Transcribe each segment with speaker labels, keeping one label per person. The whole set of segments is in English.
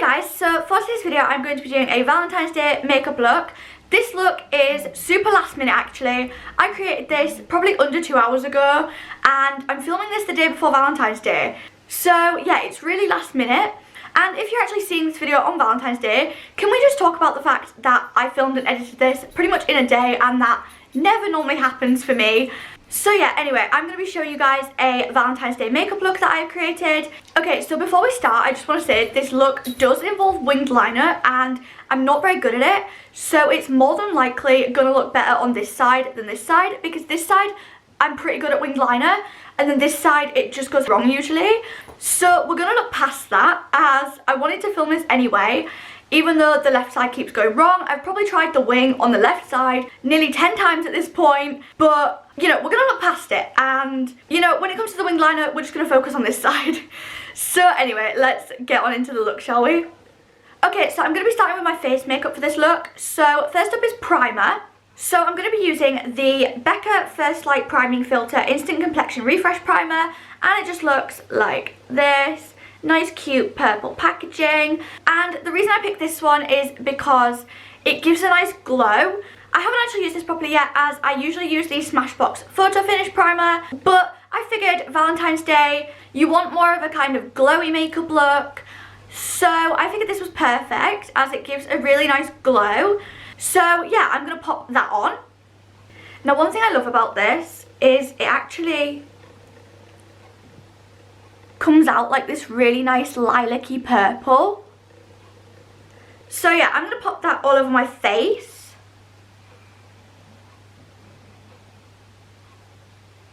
Speaker 1: guys, so for today's video I'm going to be doing a Valentine's Day makeup look. This look is super last minute actually. I created this probably under 2 hours ago and I'm filming this the day before Valentine's Day. So yeah, it's really last minute. And if you're actually seeing this video on Valentine's Day, can we just talk about the fact that I filmed and edited this pretty much in a day, and that never normally happens for me. So yeah, anyway, I'm going to be showing you guys a Valentine's Day makeup look that I have created. Okay, so before we start, I just want to say this look does involve winged liner and I'm not very good at it. So it's more than likely going to look better on this side than this side, because this side I'm pretty good at winged liner and then this side it just goes wrong usually. So we're going to look past that, as I wanted to film this anyway. Even though the left side keeps going wrong, I've probably tried the wing on the left side nearly 10 times at this point, but you know, we're gonna look past it, and you know, when it comes to the wing liner, we're just gonna focus on this side. So anyway, let's get on into the look, shall we? Okay, so I'm gonna be starting with my face makeup for this look. So first up is primer. So I'm gonna be using the Becca First Light Priming Filter Instant Complexion Refresh Primer, and it just looks like this. Nice cute purple packaging, and the reason I picked this one is because it gives a nice glow. I haven't actually used this properly yet, as I usually use the Smashbox Photo Finish Primer, but I figured Valentine's Day, you want more of a kind of glowy makeup look, so I figured this was perfect as it gives a really nice glow. So yeah, I'm going to pop that on. Now one thing I love about this is it actually comes out like this really nice lilac-y purple. So yeah, I'm going to pop that all over my face.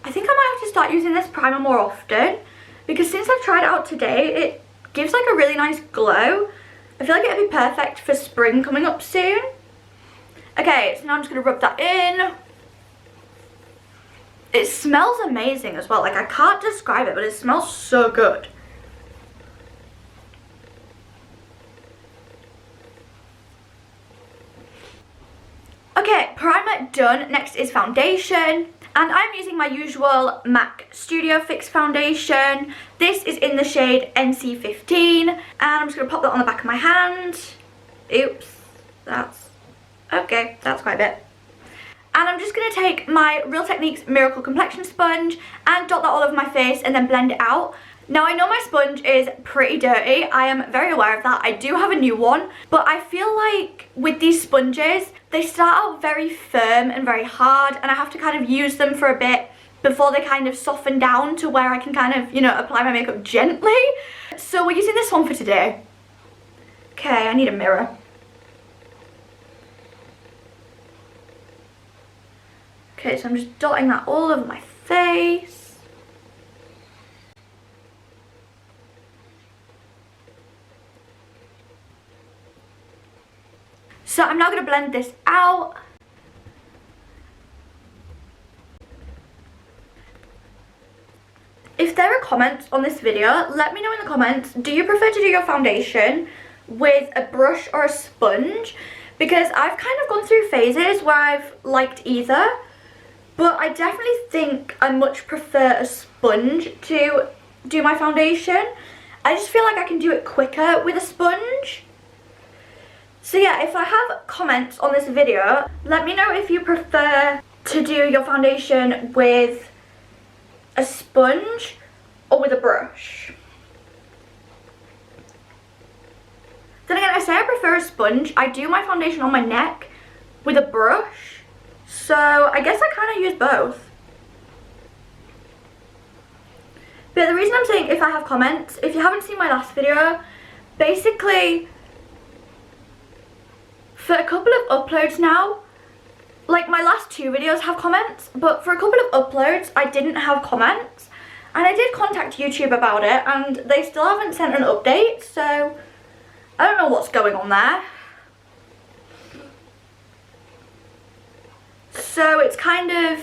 Speaker 1: I think I might have to start using this primer more often, because since I've tried it out today, it gives like a really nice glow. I feel like it would be perfect for spring coming up soon. Okay, so now I'm just going to rub that in. It smells amazing as well, like I can't describe it, but it smells so good. Okay, primer done. Next is foundation, and I'm using my usual MAC Studio Fix foundation. This is in the shade NC15, and I'm just going to pop that on the back of my hand. Oops, that's quite a bit. And I'm just going to take my Real Techniques Miracle Complexion Sponge and dot that all over my face and then blend it out. Now I know my sponge is pretty dirty, I am very aware of that. I do have a new one, but I feel like with these sponges, they start out very firm and very hard, and I have to kind of use them for a bit before they kind of soften down to where I can kind of, you know, apply my makeup gently. So we're using this one for today. Okay, I need a mirror. Okay, so I'm just dotting that all over my face. So I'm now going to blend this out. If there are comments on this video, let me know in the comments, do you prefer to do your foundation with a brush or a sponge? Because I've kind of gone through phases where I've liked either. But I definitely think I much prefer a sponge to do my foundation. I just feel like I can do it quicker with a sponge. So yeah, if I have comments on this video, let me know if you prefer to do your foundation with a sponge or with a brush. Then again, I say I prefer a sponge. I do my foundation on my neck with a brush. So I guess I kind of use both. But the reason I'm saying if I have comments, if you haven't seen my last video, basically for a couple of uploads now, like my last 2 videos have comments, but for a couple of uploads I didn't have comments, and I did contact YouTube about it and they still haven't sent an update, so I don't know what's going on there. So it's kind of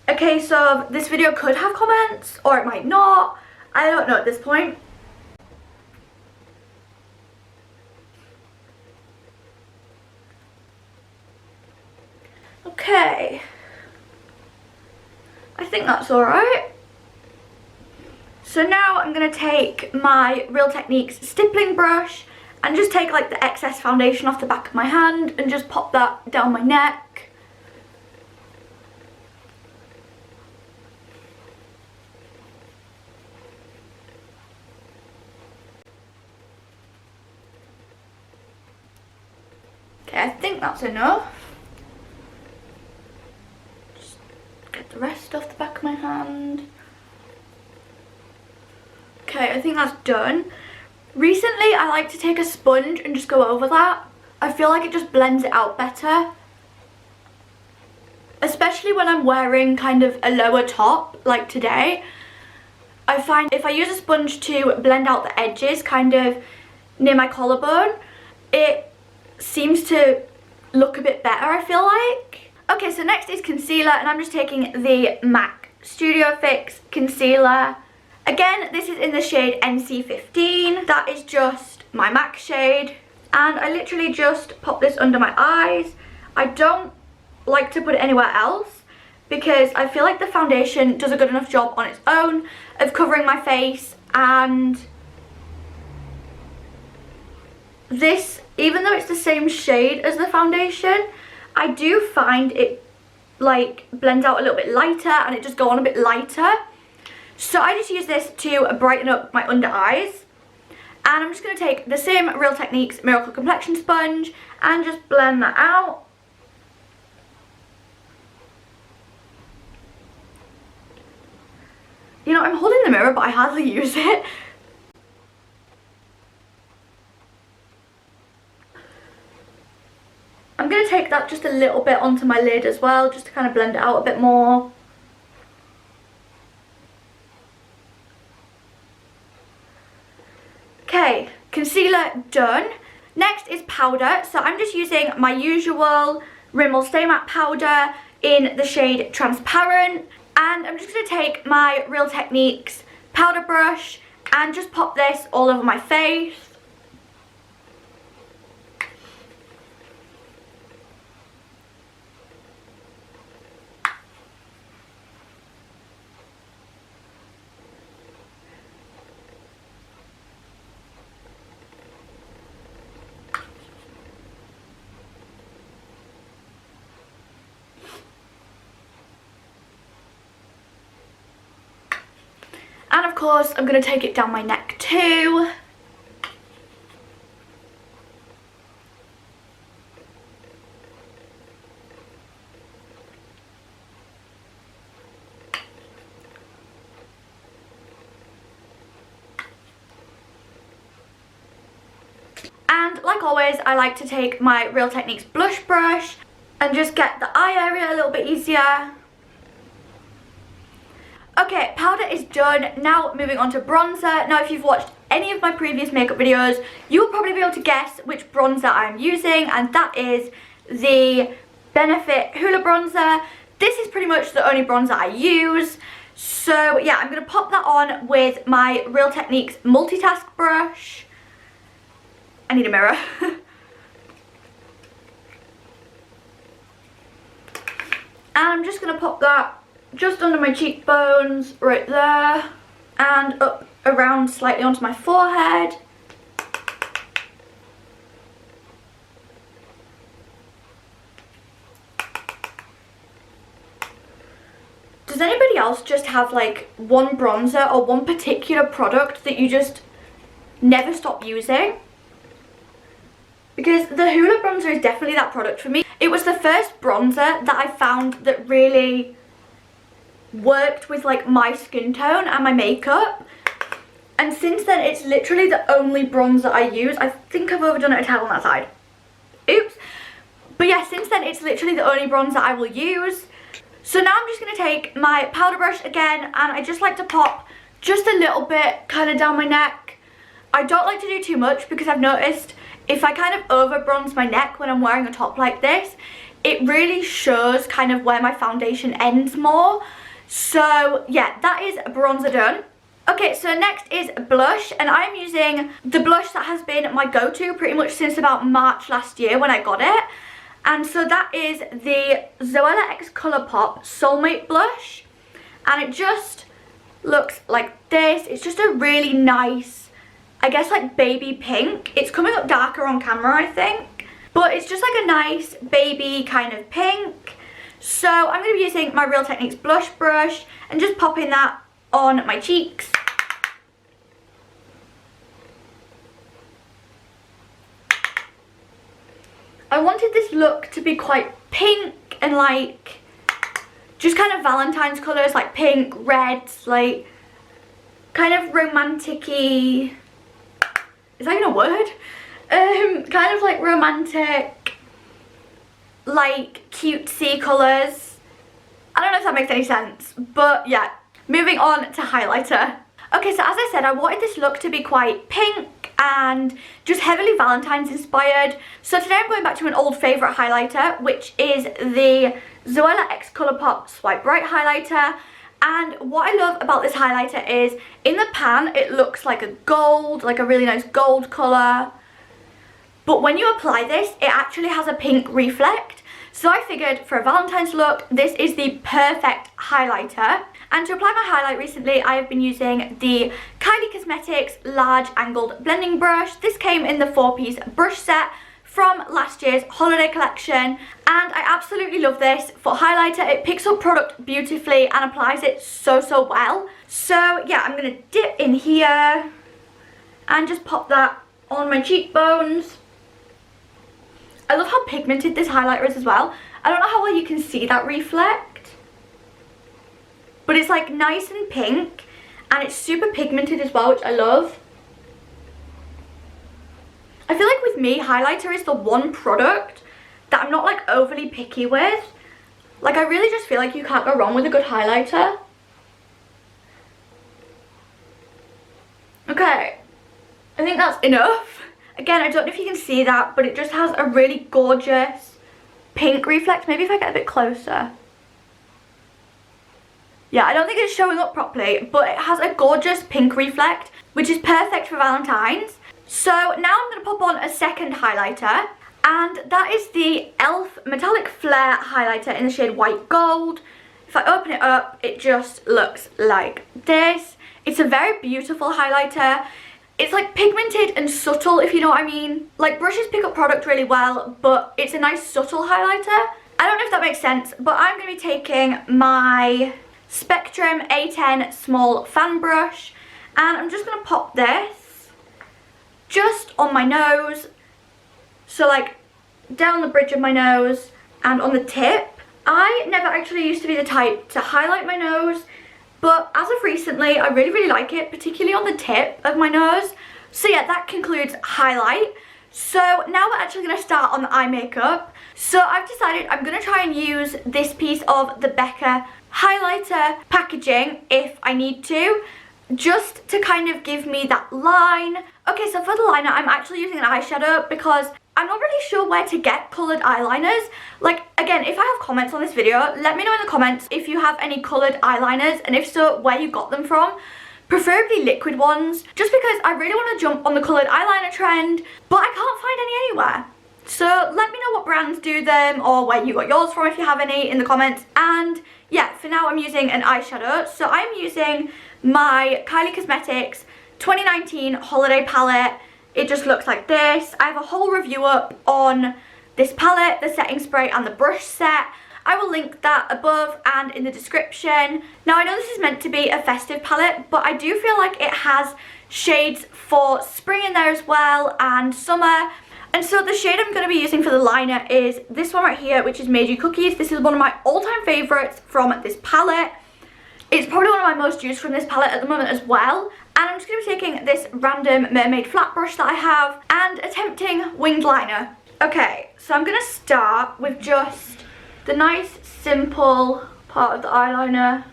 Speaker 1: a case of this video could have comments or it might not. I don't know at this point. Okay. I think that's alright. So now I'm going to take my Real Techniques stippling brush and just take like the excess foundation off the back of my hand and just pop that down my neck. Okay, I think that's enough. Just get the rest off the back of my hand. Okay, I think that's done. Recently, I like to take a sponge and just go over that. I feel like it just blends it out better. Especially when I'm wearing kind of a lower top, like today. I find if I use a sponge to blend out the edges, kind of near my collarbone, it seems to look a bit better, I feel like. Okay, so next is concealer, and I'm just taking the MAC Studio Fix concealer. Again, this is in the shade NC15. That is just my MAC shade. And I literally just pop this under my eyes. I don't like to put it anywhere else because I feel like the foundation does a good enough job on its own of covering my face. And this, even though it's the same shade as the foundation, I do find it like blends out a little bit lighter and it just go on a bit lighter. So I just use this to brighten up my under eyes. And I'm just going to take the same Real Techniques Miracle Complexion Sponge and just blend that out. You know, I'm holding the mirror, but I hardly use it. I'm going to take that just a little bit onto my lid as well, just to kind of blend it out a bit more. Okay, concealer done. Next is powder. So I'm just using my usual Rimmel Stay Matte powder in the shade Transparent. And I'm just going to take my Real Techniques powder brush and just pop this all over my face. And of course, I'm going to take it down my neck too. And like always, I like to take my Real Techniques blush brush and just get the eye area a little bit easier. Okay, powder is done. Now moving on to bronzer. Now if you've watched any of my previous makeup videos, you'll probably be able to guess which bronzer I'm using, and that is the Benefit Hoola bronzer. This is pretty much the only bronzer I use. So yeah, I'm going to pop that on with my Real Techniques multitask brush. I need a mirror. And I'm just going to pop that just under my cheekbones, right there, and up around slightly onto my forehead. Does anybody else just have like one bronzer or one particular product that you just never stop using? Because the Hoola bronzer is definitely that product for me. It was the first bronzer that I found that really worked with like my skin tone and my makeup, and since then it's literally the only bronzer I use. I think I've overdone it a tad on that side, oops, but yeah, since then it's literally the only bronzer I will use. So now I'm just going to take my powder brush again, and I just like to pop just a little bit kind of down my neck. I don't like to do too much because I've noticed if I kind of over bronze my neck when I'm wearing a top like this, it really shows kind of where my foundation ends more. So yeah, that is bronzer done. Okay, so next is blush, and I'm using the blush that has been my go-to pretty much since about March last year when I got it. And so that is the Zoella X Colourpop Soulmate blush, and it just looks like this. It's just a really nice I guess like baby pink. It's coming up darker on camera, I think, but it's just like a nice baby kind of pink. So I'm going to be using my Real Techniques blush brush and just popping that on my cheeks. I wanted this look to be quite pink and like just kind of Valentine's colours, like pink, reds, like kind of romantic-y. Is that even a word? Kind of like romantic, like cutesy colours. I don't know if that makes any sense, but yeah. Moving on to highlighter. Okay, so as I said, I wanted this look to be quite pink and just heavily Valentine's inspired. So today I'm going back to an old favourite highlighter, which is the Zoella X Colourpop Swipe Bright highlighter. And what I love about this highlighter is in the pan it looks like a gold, like a really nice gold colour. But when you apply this, it actually has a pink reflect. So I figured for a Valentine's look, this is the perfect highlighter. And to apply my highlight recently, I have been using the Kylie Cosmetics Large Angled Blending Brush. This came in the 4-piece brush set from last year's holiday collection. And I absolutely love this for highlighter. It picks up product beautifully and applies it so well. So yeah, I'm going to dip in here and just pop that on my cheekbones. I love how pigmented this highlighter is as well. I don't know how well you can see that reflect, but it's like nice and pink and it's super pigmented as well, which I love. I feel like with me, highlighter is the one product that I'm not like overly picky with. Like I really just feel like you can't go wrong with a good highlighter. Okay, I think that's enough. Again, I don't know if you can see that, but it just has a really gorgeous pink reflect. Maybe if I get a bit closer. Yeah, I don't think it's showing up properly, but it has a gorgeous pink reflect, which is perfect for Valentine's. So now I'm going to pop on a second highlighter, and that is the e.l.f. Metallic Flare highlighter in the shade White Gold. If I open it up, it just looks like this. It's a very beautiful highlighter. It's like pigmented and subtle, if you know what I mean. Like brushes pick up product really well, but it's a nice subtle highlighter. I don't know if that makes sense, but I'm going to be taking my Spectrum A10 small fan brush and I'm just going to pop this just on my nose. So like down the bridge of my nose and on the tip. I never actually used to be the type to highlight my nose, but as of recently, I really like it, particularly on the tip of my nose. So yeah, that concludes highlight. So now we're actually going to start on the eye makeup. So I've decided I'm going to try and use this piece of the Becca highlighter packaging if I need to, just to kind of give me that line. Okay, so for the liner, I'm actually using an eyeshadow because I'm not really sure where to get coloured eyeliners. Like, again, if I have comments on this video, let me know in the comments if you have any coloured eyeliners, and if so, where you got them from. Preferably liquid ones, just because I really want to jump on the coloured eyeliner trend, but I can't find any anywhere. So let me know what brands do them, or where you got yours from if you have any, in the comments. And yeah, for now I'm using an eyeshadow. So I'm using my Kylie Cosmetics 2019 Holiday Palette. It just looks like this. I have a whole review up on this palette, the setting spray and the brush set. I will link that above and in the description. Now I know this is meant to be a festive palette, but I do feel like it has shades for spring in there as well and summer. And so the shade I'm going to be using for the liner is this one right here, which is Made You Cookies. This is one of my all-time favourites from this palette. It's probably one of my most used from this palette at the moment as well. And I'm just going to be taking this random mermaid flat brush that I have and attempting winged liner. Okay, so I'm going to start with just the nice simple part of the eyeliner.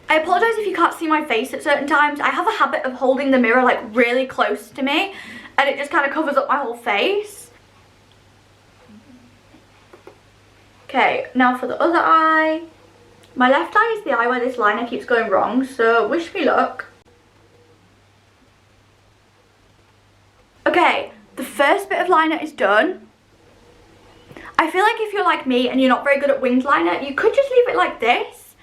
Speaker 1: I apologise if you can't see my face at certain times. I have a habit of holding the mirror like really close to me and it just kind of covers up my whole face. Okay, now for the other eye. My left eye is the eye where this liner keeps going wrong, so wish me luck. Okay, the first bit of liner liner is done. I feel like if you're like me and you're not very good at winged liner, you could just leave it like this.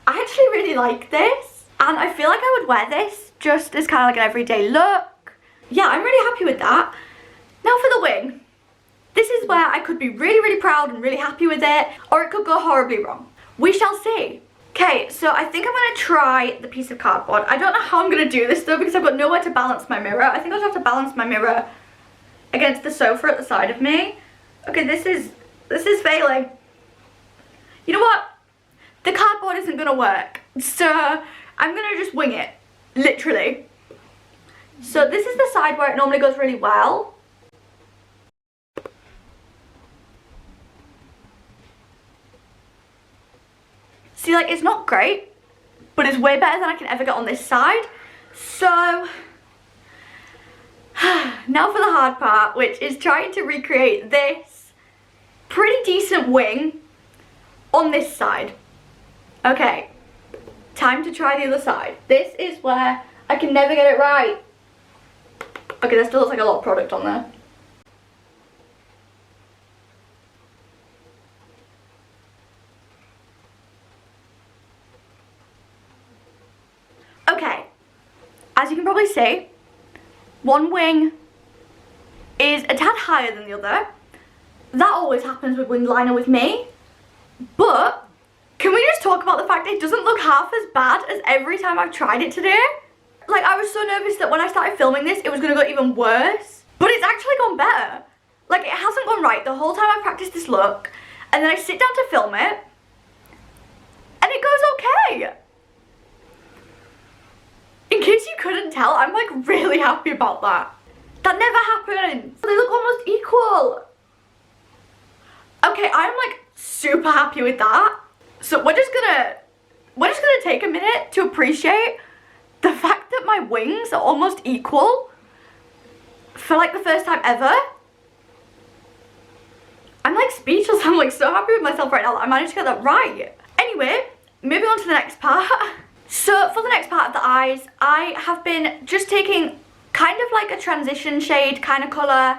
Speaker 1: I actually really like this, and I feel like I would wear this just as kind of like an everyday look. Yeah, I'm really happy with that. Now for the wing. This is where I could be really, really proud and really happy with it, or it could go horribly wrong. We shall see. Okay, so I think I'm going to try the piece of cardboard. I don't know how I'm going to do this though, because I've got nowhere to balance my mirror. I think I'll have to balance my mirror against the sofa at the side of me. Okay, this is failing. You know what? The cardboard isn't going to work, so I'm going to just wing it, literally. So this is the side where it normally goes really well. See, like, it's not great, but it's way better than I can ever get on this side. So now for the hard part, which is trying to recreate this pretty decent wing on this side. Okay, time to try the other side. This is where I can never get it right. Okay, there still looks like a lot of product on there. Okay, as you can probably see, one wing is a tad higher than the other. That always happens with winged liner with me. But can we just talk about the fact that it doesn't look half as bad as every time I've tried it today? Like, I was so nervous that when I started filming this, it was going to go even worse. But it's actually gone better. Like, it hasn't gone right the whole time I've practiced this look. And then I sit down to film it. And it goes okay. In case you couldn't tell, I'm like really happy about that. That never happens. They look almost equal. Okay, I'm like super happy with that. So we're just gonna take a minute to appreciate the fact that my wings are almost equal for like the first time ever. I'm like speechless. I'm like so happy with myself right now that I managed to get that right. Anyway, moving on to the next part. So for the next part of the eyes, I have been just taking kind of like a transition shade kind of colour,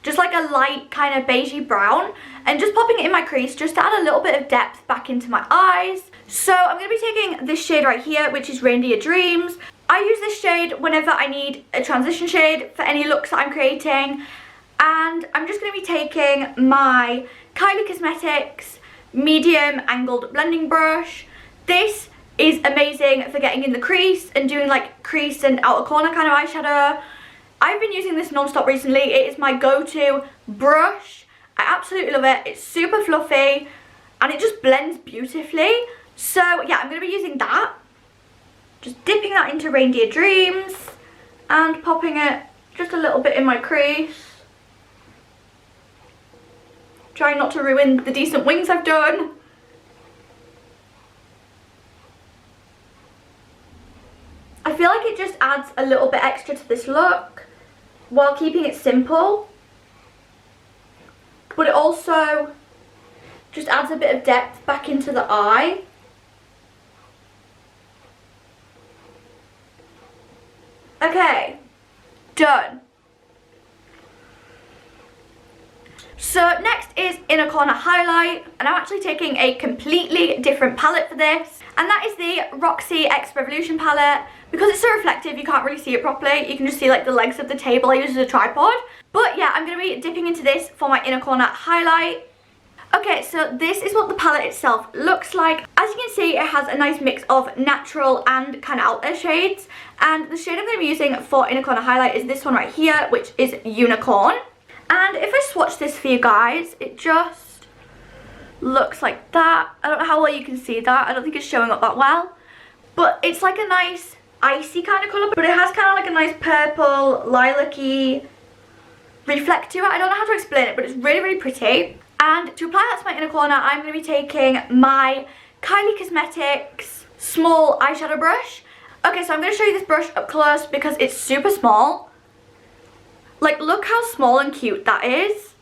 Speaker 1: just like a light kind of beigey brown, and just popping it in my crease just to add a little bit of depth back into my eyes. So I'm going to be taking this shade right here, which is Reindeer Dreams. I use this shade whenever I need a transition shade for any looks that I'm creating. And I'm just going to be taking my Kylie Cosmetics medium angled blending brush. This is amazing for getting in the crease and doing like crease and outer corner kind of eyeshadow. I've been using this non-stop recently. It is my go-to brush. I absolutely love it. It's super fluffy and it just blends beautifully. So yeah, I'm going to be using that. Just dipping that into Reindeer Dreams and popping it just a little bit in my crease. Trying not to ruin the decent wings I've done. I feel like it just adds a little bit extra to this look while keeping it simple. But it also just adds a bit of depth back into the eye. Okay, done. So next is Inner Corner Highlight, and I'm actually taking a completely different palette for this, and that is the Roxy X Revolution palette. Because it's so reflective, you can't really see it properly. You can just see like the legs of the table I use as a tripod. But yeah, I'm going to be dipping into this for my Inner Corner Highlight. Okay, so this is what the palette itself looks like. As you can see, it has a nice mix of natural and kind of out there shades. And the shade I'm going to be using for Inner Corner Highlight is this one right here, which is Unicorn. And if I swatch this for you guys, it just looks like that. I don't know how well you can see that. I don't think it's showing up that well. But it's like a nice icy kind of colour, but it has kind of like a nice purple, lilac-y reflect to it. I don't know how to explain it, but it's really, really pretty. And to apply that to my inner corner, I'm going to be taking my Kylie Cosmetics small eyeshadow brush. Okay, so I'm going to show you this brush up close because it's super small. Like, look how small and cute that is.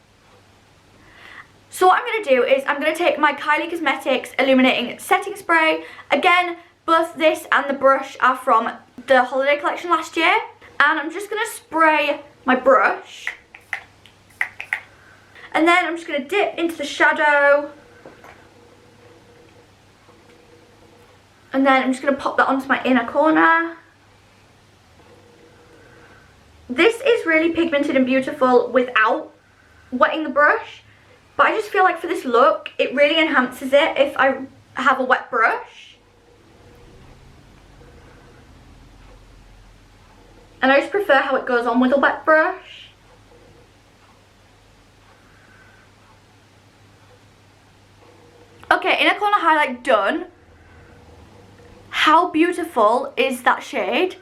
Speaker 1: So what I'm going to do is I'm going to take my Kylie Cosmetics Illuminating Setting Spray. Again, both this and the brush are from the holiday collection last year. And I'm just going to spray my brush And then I'm just going to dip into the shadow. And then I'm just going to pop that onto my inner corner. This is really pigmented and beautiful without wetting the brush. But I just feel like for this look, it really enhances it if I have a wet brush. And I just prefer how it goes on with a wet brush. Okay, inner corner highlight done. How beautiful is that shade?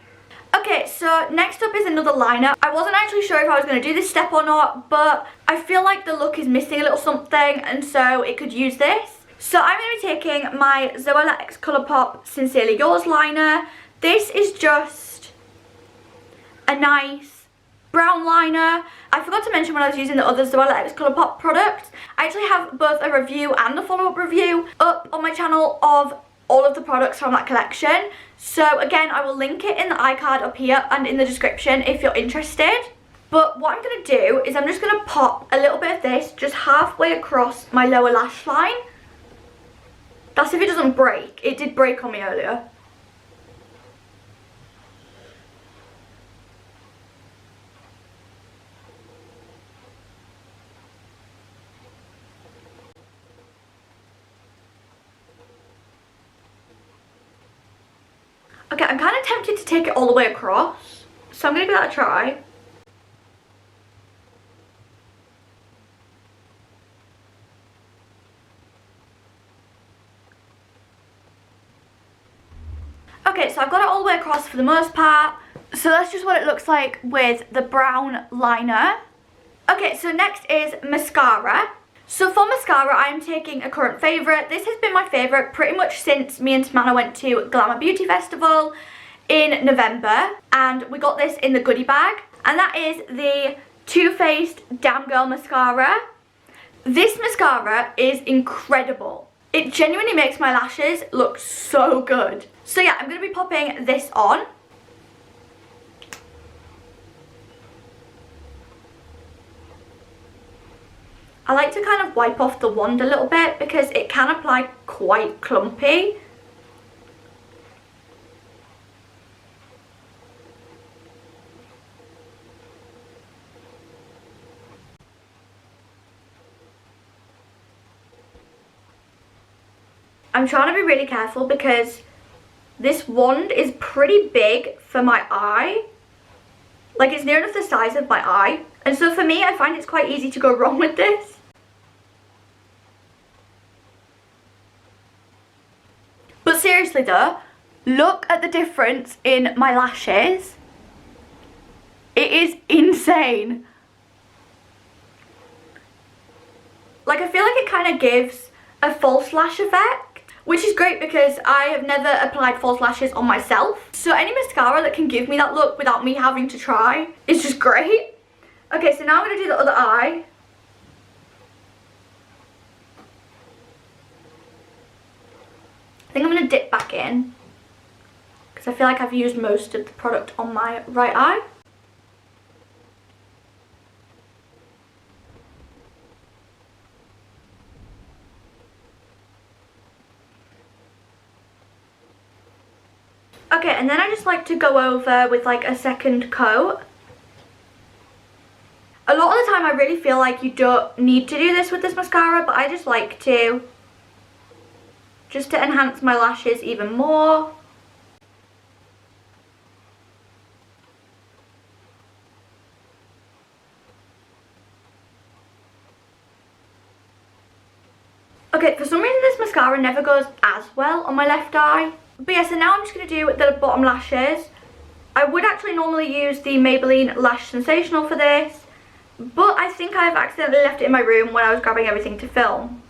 Speaker 1: Okay, so next up is another liner. I wasn't actually sure if I was going to do this step or not, but I feel like the look is missing a little something, and so it could use this. So I'm going to be taking my e.l.f. Colourpop Sincerely Yours liner. This is just a nice brown liner. I forgot to mention when I was using the other e.l.f. Colourpop products, I actually have both a review and a follow-up review up on my channel of all of the products from that collection. So again, I will link it in the iCard up here and in the description if you're interested. But what I'm going to do is I'm just going to pop a little bit of this just halfway across my lower lash line. That's if it doesn't break. It did break on me earlier. Okay, I'm kind of tempted to take it all the way across, so I'm going to give that a try. Okay, so I've got it all the way across for the most part. So that's just what it looks like with the brown liner. Okay, so next is mascara. So for mascara, I'm taking a current favourite. This has been my favourite pretty much since me and Hanna went to Glamour Beauty Festival in November. And we got this in the goodie bag. And that is the Too Faced Damn Girl Mascara. This mascara is incredible. It genuinely makes my lashes look so good. So yeah, I'm going to be popping this on. I like to kind of wipe off the wand a little bit because it can apply quite clumpy. I'm trying to be really careful because this wand is pretty big for my eye. Like, it's near enough the size of my eye. And so for me, I find it's quite easy to go wrong with this. But seriously though, look at the difference in my lashes. It is insane. Like, I feel like it kind of gives a false lash effect, which is great because I have never applied false lashes on myself. So any mascara that can give me that look without me having to try is just great. Okay, so now I'm going to do the other eye. I think I'm going to dip back in because I feel like I've used most of the product on my right eye. Okay, and then I just like to go over with like a second coat. A lot of the time I really feel like you don't need to do this with this mascara, but I just like to. Just to enhance my lashes even more. Okay, for some reason this mascara never goes as well on my left eye. But yeah, so now I'm just going to do the bottom lashes. I would actually normally use the Maybelline Lash Sensational for this, but I think I've accidentally left it in my room when I was grabbing everything to film.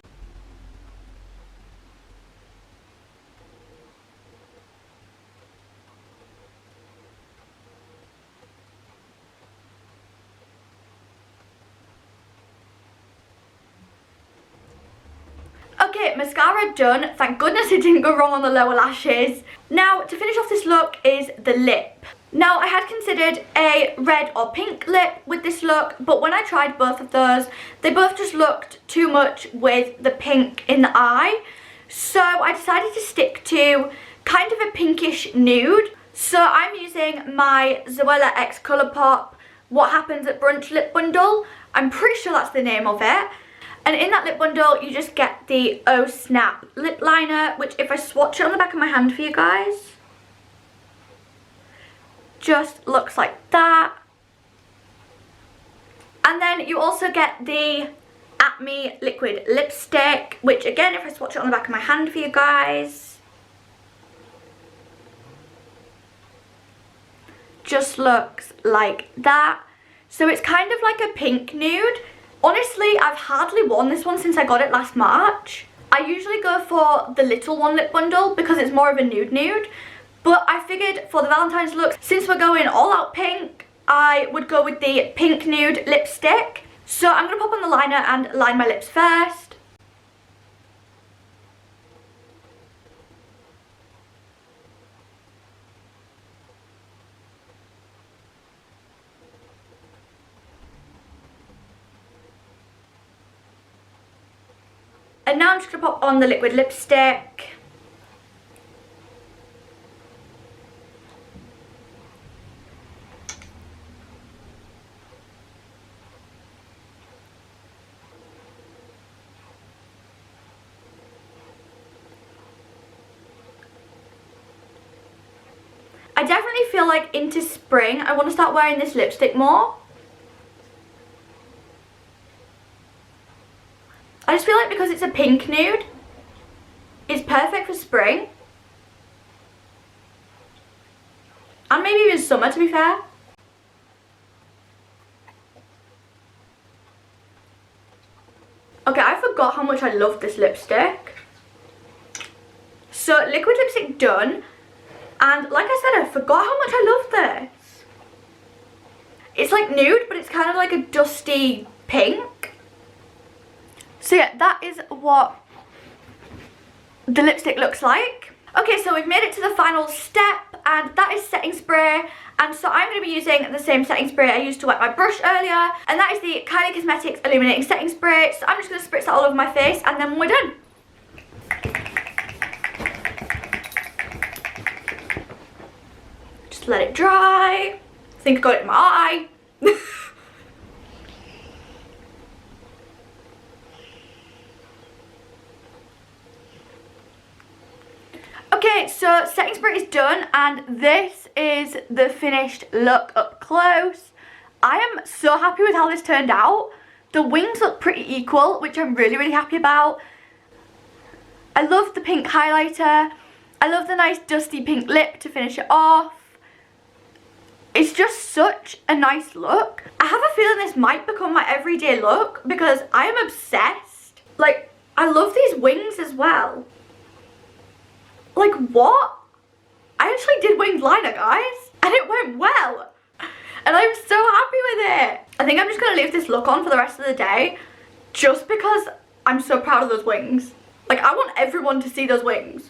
Speaker 1: Okay, mascara done. Thank goodness it didn't go wrong on the lower lashes. Now, to finish off this look is the lip. Now, I had considered a red or pink lip with this look, but when I tried both of those, they both just looked too much with the pink in the eye. So I decided to stick to kind of a pinkish nude. So I'm using my Zoella X Colourpop What Happens at Brunch lip bundle. I'm pretty sure that's the name of it. And in that lip bundle, you just get the Oh Snap lip liner, which if I swatch it on the back of my hand for you guys, just looks like that. And then you also get the At Me liquid lipstick, which again, if I swatch it on the back of my hand for you guys, just looks like that. So it's kind of like a pink nude. Honestly, I've hardly worn this one since I got it last March. I usually go for the little one lip bundle because it's more of a nude. But I figured for the Valentine's look, since we're going all out pink, I would go with the pink nude lipstick. So I'm going to pop on the liner and line my lips first. And now I'm just going to pop on the liquid lipstick. I definitely feel like into spring, I want to start wearing this lipstick more. I just feel like because it's a pink nude, it's perfect for spring. And maybe even summer, to be fair. Okay, I forgot how much I love this lipstick. So, liquid lipstick done. And like I said, I forgot how much I love this. It's like nude, but it's kind of like a dusty pink. So yeah, that is what the lipstick looks like. Okay, so we've made it to the final step, and that is setting spray. And so I'm going to be using the same setting spray I used to wet my brush earlier, and that is the Kylie Cosmetics Illuminating Setting Spray. So I'm just going to spritz that all over my face, and then we're done. Just let it dry. I think I got it in my eye. Okay, so setting spray is done, and this is the finished look up close. I am so happy with how this turned out. The wings look pretty equal, which I'm really happy about. I love the pink highlighter. I love the nice dusty pink lip to finish it off. It's just such a nice look. I have a feeling this might become my everyday look because I am obsessed. Like, I love these wings as well. Like, what? I actually did winged liner, guys, and it went well. And I'm so happy with it. I think I'm just going to leave this look on for the rest of the day just because I'm so proud of those wings. Like, I want everyone to see those wings.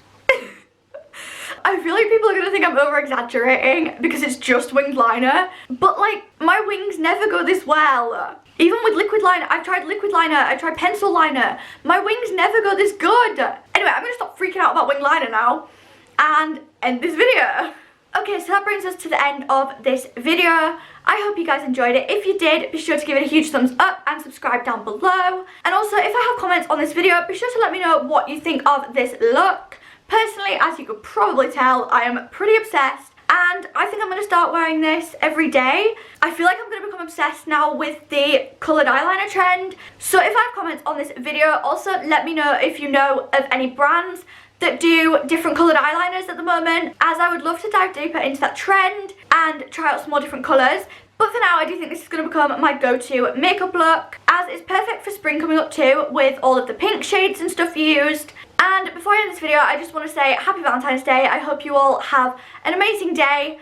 Speaker 1: I feel like people are going to think I'm over-exaggerating because it's just winged liner. But, like, my wings never go this well. Even with liquid liner, I've tried liquid liner, I've tried pencil liner. My wings never go this good. Anyway, I'm going to stop freaking out about winged liner now and end this video. Okay, so that brings us to the end of this video. I hope you guys enjoyed it. If you did, be sure to give it a huge thumbs up and subscribe down below. And also, if I have comments on this video, be sure to let me know what you think of this look. Personally, as you could probably tell, I am pretty obsessed, and I think I'm going to start wearing this every day. I feel like I'm going to become obsessed now with the coloured eyeliner trend. So if I have comments on this video, also let me know if you know of any brands that do different coloured eyeliners at the moment, as I would love to dive deeper into that trend and try out some more different colours. But for now, I do think this is going to become my go-to makeup look, as it's perfect for spring coming up too, with all of the pink shades and stuff used. And before I end this video, I just want to say happy Valentine's Day. I hope you all have an amazing day.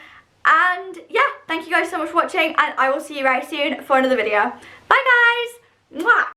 Speaker 1: And yeah, thank you guys so much for watching, and I will see you very soon for another video. Bye guys! Mwah!